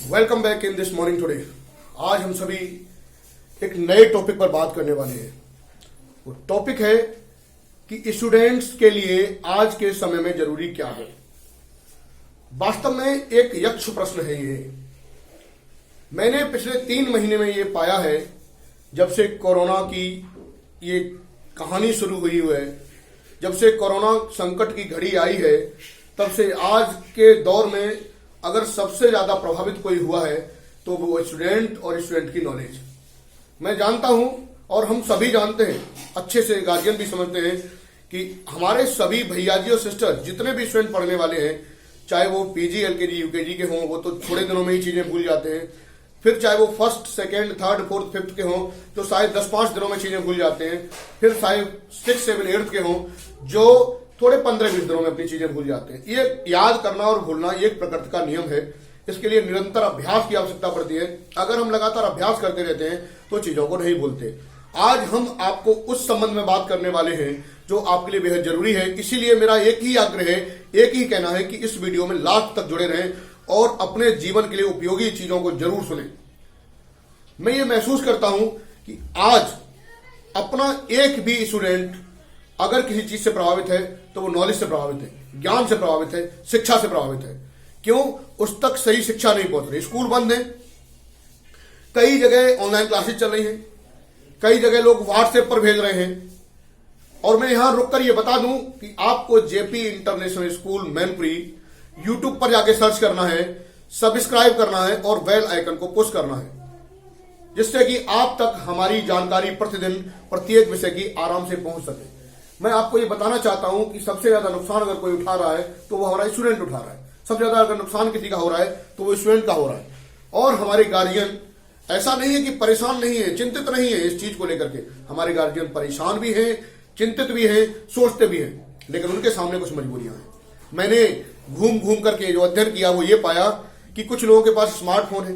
Welcome back in this morning today. आज हम सभी एक नए टॉपिक पर बात करने वाले हैं। वो टॉपिक है कि स्टूडेंट्स के लिए आज के समय में जरूरी क्या है। वास्तव में एक यक्ष प्रश्न है ये। मैंने पिछले 3 महीने में ये पाया है, जब से कोरोना की ये कहानी शुरू हुई है, जब से कोरोना संकट की घड़ी आई है, तब से आज के दौर में अगर सबसे ज्यादा प्रभावित कोई हुआ है तो वो स्टूडेंट और स्टूडेंट की नॉलेज। मैं जानता हूं और हम सभी जानते हैं, अच्छे से गार्जियन भी समझते हैं कि हमारे सभी भैया जी और सिस्टर जितने भी स्टूडेंट पढ़ने वाले हैं, चाहे वो पीजी, एलकेजी, यूकेजी के हों, वो तो थोड़े दिनों में ही चीजें भूल जाते हैं। फिर चाहे वो first, second, third, fourth, fifth के हों, तो शायद 10-5 दिनों में चीजें भूल जाते हैं। फिर शायद 6, 7, 8 के हों, जो थोड़े 15-20 दिनों में अपनी चीजें भूल जाते हैं। ये याद करना और भूलना ये एक प्रकृति का नियम है। इसके लिए निरंतर अभ्यास की आवश्यकता पड़ती है। अगर हम लगातार अभ्यास करते रहते हैं तो चीजों को नहीं भूलते। आज हम आपको उस संबंध में बात करने वाले हैं जो आपके लिए बेहद जरूरी है। इसीलिए मेरा एक ही आग्रह है, एक ही कहना है कि इस वीडियो में लास्ट तक जुड़े रहें और अपने जीवन के लिए उपयोगी चीजों को जरूर सुनें। मैं ये महसूस करता हूं कि आज अपना एक भी स्टूडेंट अगर किसी चीज से प्रभावित है तो वो नॉलेज से प्रभावित है, ज्ञान से प्रभावित है, शिक्षा से प्रभावित है। क्यों? उस तक सही शिक्षा नहीं पहुंच रही। स्कूल बंद है, कई जगह ऑनलाइन क्लासेस चल रही हैं, कई जगह लोग व्हाट्सएप पर भेज रहे हैं। और मैं यहां रुककर ये बता दूं कि आपको JP international school Mainpuri YouTube पर जाके सर्च करना है, सब्सक्राइब करना है और बेल आइकन को पुश करना है, जिससे कि आप तक हमारी जानकारी प्रतिदिन प्रत्येक विषय की आराम से पहुंच सके। मैं आपको ये बताना चाहता हूं कि सबसे ज्यादा नुकसान अगर कोई उठा रहा है तो वो हमारा स्टूडेंट उठा रहा है। सबसे ज्यादा अगर नुकसान किसी का हो रहा है तो वो स्टूडेंट का हो रहा है। और हमारे गार्जियन ऐसा नहीं है कि परेशान नहीं है, चिंतित नहीं है इस चीज को लेकर के। हमारे गार्जियन परेशान भी हैं, चिंतित भी हैं, सोचते भी हैं, लेकिन उनके सामने कुछ मजबूरियां हैं। मैंने घूम घूम करके जो अध्ययन किया वो ये पाया कि कुछ लोगों के पास स्मार्टफोन है,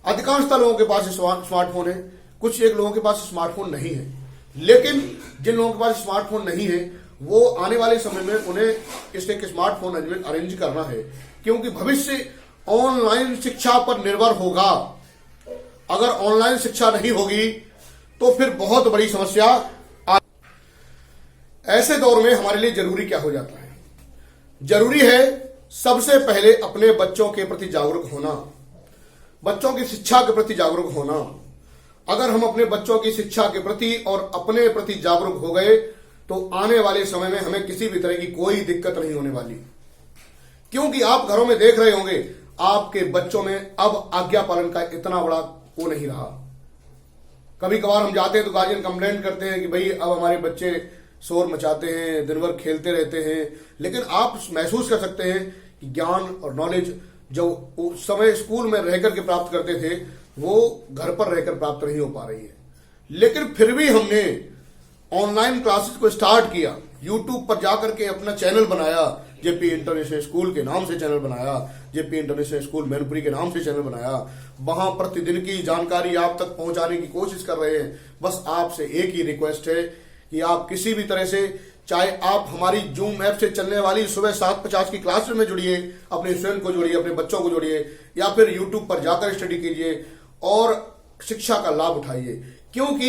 अधिकांशतः लोगों के पास स्मार्टफोन है, कुछ एक लोगों के पास स्मार्टफोन नहीं है। लेकिन जिन लोगों के पास स्मार्टफोन नहीं है वो आने वाले समय में उन्हें इस एक स्मार्टफोन अरेंज करना है, क्योंकि भविष्य ऑनलाइन शिक्षा पर निर्भर होगा। अगर ऑनलाइन शिक्षा नहीं होगी तो फिर बहुत बड़ी समस्या। ऐसे दौर में हमारे लिए जरूरी क्या हो जाता है? जरूरी है सबसे पहले अपने बच्चों के प्रति जागरूक होना, बच्चों की शिक्षा के प्रति जागरूक होना। अगर हम अपने बच्चों की शिक्षा के प्रति और अपने प्रति जागरूक हो गए तो आने वाले समय में हमें किसी भी तरह की कोई दिक्कत नहीं होने वाली। क्योंकि आप घरों में देख रहे होंगे आपके बच्चों में अब आज्ञा पालन का इतना बड़ा वो नहीं रहा। कभी कभार हम जाते हैं तो गार्जियन कंप्लेंट करते हैं कि भाई अब हमारे बच्चे शोर मचाते हैं, दिन भर खेलते रहते हैं। लेकिन आप महसूस कर सकते हैं कि ज्ञान और नॉलेज जो उस समय स्कूल में रहकर के प्राप्त करते थे वो घर पर रहकर प्राप्त नहीं हो पा रही है। लेकिन फिर भी हमने ऑनलाइन क्लासेस को स्टार्ट किया, यूट्यूब पर जाकर के अपना चैनल बनाया, जेपी इंटरनेशनल स्कूल के नाम से चैनल बनाया, जेपी इंटरनेशनल स्कूल मैनपुरी के नाम से चैनल बनाया। वहां प्रतिदिन की जानकारी आप तक पहुंचाने की कोशिश कर रहे हैं। बस आपसे एक ही रिक्वेस्ट है कि आप किसी भी तरह से, चाहे आप हमारी जूम ऐप से चलने वाली सुबह 7:50 की क्लास में जुड़िए, अपने स्टूडेंट को जोड़िए, अपने बच्चों को जोड़िए, या फिर यूट्यूब पर जाकर स्टडी कीजिए और शिक्षा का लाभ उठाइए। क्योंकि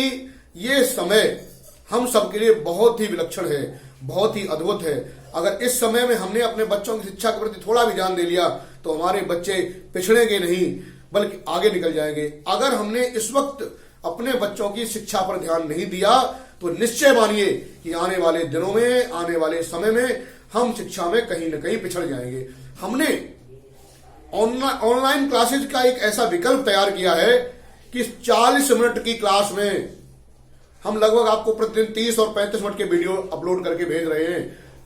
ये समय हम सबके लिए बहुत ही विलक्षण है, बहुत ही अद्भुत है। अगर इस समय में हमने अपने बच्चों की शिक्षा के प्रति थोड़ा भी ध्यान दे लिया तो हमारे बच्चे पिछड़ेंगे नहीं बल्कि आगे निकल जाएंगे। अगर हमने इस वक्त अपने बच्चों की शिक्षा पर ध्यान नहीं दिया तो निश्चय मानिए कि आने वाले दिनों में, आने वाले समय में हम शिक्षा में कहीं ना कहीं पिछड़ जाएंगे। हमने ऑनलाइन क्लासेज का एक ऐसा विकल्प तैयार किया है कि 40 मिनट की क्लास में हम लगभग आपको प्रतिदिन 30 और 35 मिनट के वीडियो अपलोड करके भेज रहे हैं।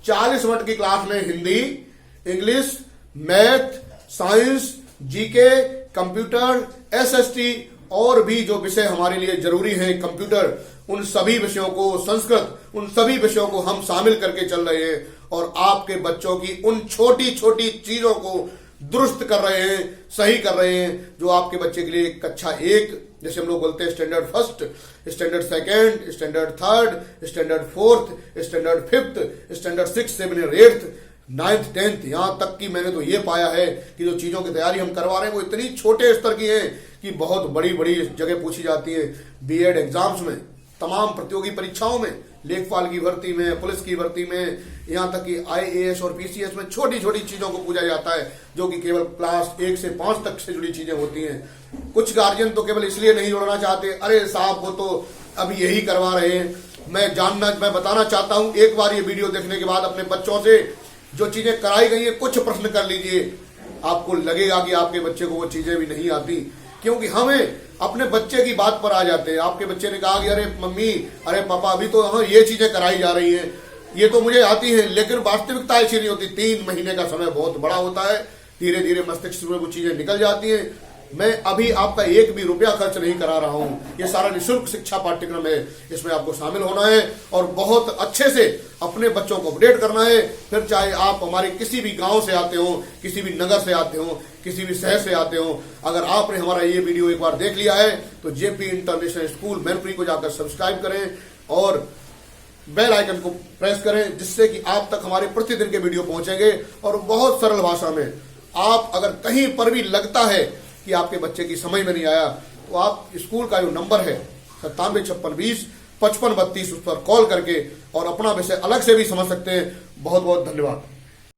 40 मिनट की क्लास में Hindi, English, math, science, GK, computer, SST और भी जो विषय हमारे लिए जरूरी हैं, कंप्यूटर, उन सभी विषयों को, संस्कृत, उन सभी विषयों को हम शामिल करके चल रहे हैं और आपके बच्चों की उन छोटी छोटी चीजों को दुरुस्त कर रहे हैं, सही कर रहे हैं, जो आपके बच्चे के लिए कक्षा 1, जैसे हम लोग बोलते हैं standard first, standard second, standard third, standard fourth, standard fifth, standard 6, 7 और 8 9th 10th यहाँ तक कि मैंने तो ये पाया है कि जो चीज़ों की तैयारी हम करवा रहे हैं वो इतनी छोटे स्तर की है कि बहुत बड़ी बड़ी जगह पूछी जाती है। बीएड एग्जाम्स में, तमाम प्रतियोगी परीक्षाओं में, लेखपाल की भर्ती में, पुलिस की भर्ती में, यहाँ तक कि आईएएस और पीसीएस में छोटी छोटी चीज़ों को पूछा जाता है जो कि केवल क्लास 1 से 5 तक से जुड़ी चीज़ें होती हैं। कुछ गार्जियन तो केवल इसलिए नहीं जोड़ना चाहते, अरे साहब वो तो अभी यही करवा रहे हैं। मैं बताना चाहता हूँ, एक बार ये वीडियो देखने के बाद अपने बच्चों से जो चीजें कराई गई हैं कुछ प्रश्न कर लीजिए, आपको लगेगा कि आपके बच्चे को वो चीजें भी नहीं आती, क्योंकि हमें अपने बच्चे की बात पर आ जाते हैं। आपके बच्चे ने कहा कि अरे मम्मी, अरे पापा, अभी तो हाँ ये चीजें कराई जा रही हैं, ये तो मुझे आती है, लेकिन वास्तविकता ऐसी नहीं होती। 3 महीने का समय बहुत बड़ा होता है, धीरे धीरे मस्तिष्क में वो चीजें निकल जाती हैं। मैं अभी आपका 1 भी रुपया खर्च नहीं करा रहा हूं, ये सारा निःशुल्क शिक्षा पाठ्यक्रम है, इसमें आपको शामिल होना है और बहुत अच्छे से अपने बच्चों को अपडेट करना है। फिर चाहे आप हमारे किसी भी गांव से आते हो, किसी भी नगर से आते हो, किसी भी शहर से आते हो, अगर आपने हमारा ये वीडियो एक बार देख लिया है तो जेपी इंटरनेशनल स्कूल मैनपुरी को जाकर सब्सक्राइब करें और बेल आइकन को प्रेस करें, जिससे कि आप तक हमारे प्रतिदिन के वीडियो पहुंचेंगे। और बहुत सरल भाषा में, आप अगर कहीं पर भी लगता है कि आपके बच्चे की समझ में नहीं आया तो आप स्कूल का जो नंबर है 9756205532 उस पर कॉल करके और अपना विषय अलग से भी समझ सकते हैं। बहुत बहुत धन्यवाद।